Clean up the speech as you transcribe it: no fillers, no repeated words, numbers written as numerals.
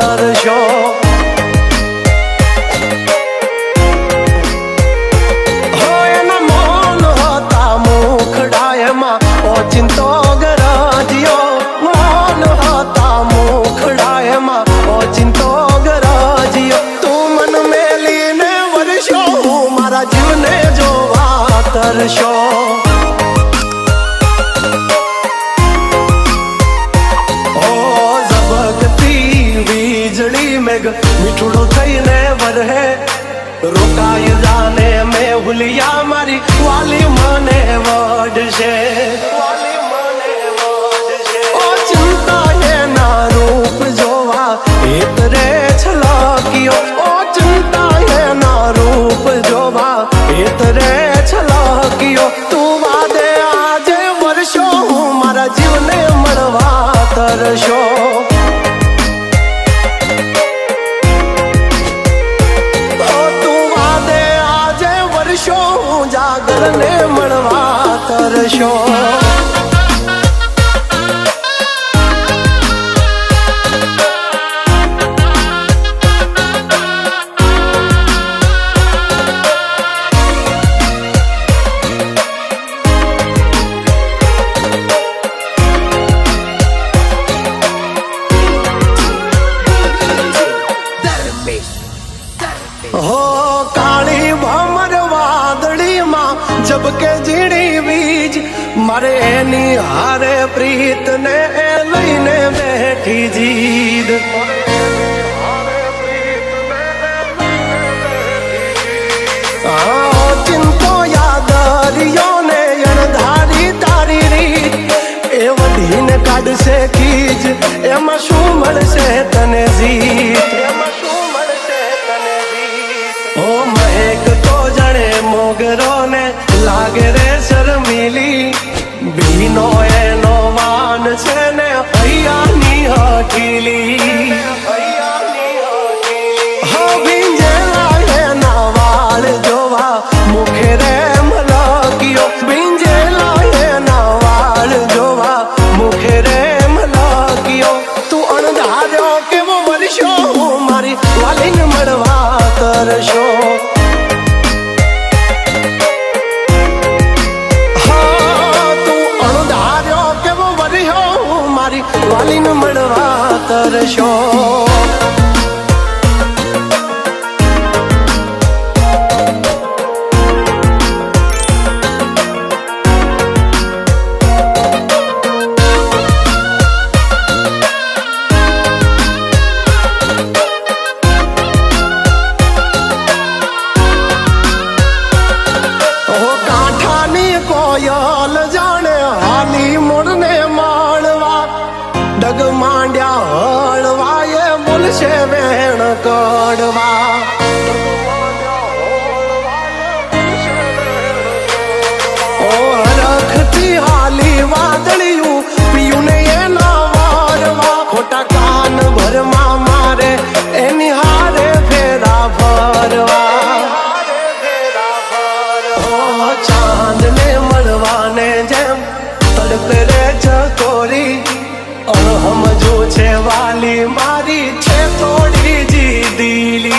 તરશો. એના મૌન હતા મુખડાયમાં ઓચિંતો ગરજ્યો. મૌન હતા મુખડાયમાં ઓચિંતો ગરજ્યો. તું મન મેલીને વર્ષો મારા જીવને જોવા તરશો. મીઠુડું થઈને વરહે રોકાઈ જાને મેં ભૂલિયા મારી વાલી મને વડશે. ઓ ચિંતા એના રૂપ જોવા એતરે છલક્યો. ઓ ચિંતા એના રૂપ જોવા એતરે છલક્યો. તું વાદે આજે વર્ષો હું મારા જીવને મળવા તરશો. જાગરને મળવા તરશો. હો કાળી ભમર વાદળીમાં જબકે ઝીણી વીજ મારે એની હારે પ્રીત ને લઈને બેઠી જીદ. ચિંતો યાદરિયો ને અણધારી તારી રીત એ વધીને કાઢશે ખીજ. એમાં શું મળશે તને જીત. ઓ મહેક તો જણે મોગરો ને લાગે રે શર્મિલી. ભીનો એનો વાન છે ને હૈયાની હઠીલી. હો ભીંજેલા એના વાળ જોવા મુખે રે મલક્યો. ભીંજેલા એના વાળ જોવા મુખે રે મલક્યો. તું અણધાર્યો કેવો વર્ષો હું મારી વાલીને મળવા તરશો. વાલીને મળવા તરશો. કાંઠાની કોયલ જાણે હાલી મોરને માળવા. ડગ માંડ્યા હળવાએ બોલશે વેણ કડવા. ઓ હરખથી હાલી વાદળિયું પીયું ને એના વારવા. ખોટા કાન ભરમાં મારે એની હારે ફેરા ફરવા. ચાંદ ને મળવાને જેમ તડપે રે ચકોરી. સમજો છે વાલી મારી છે થોડી જીદીલી.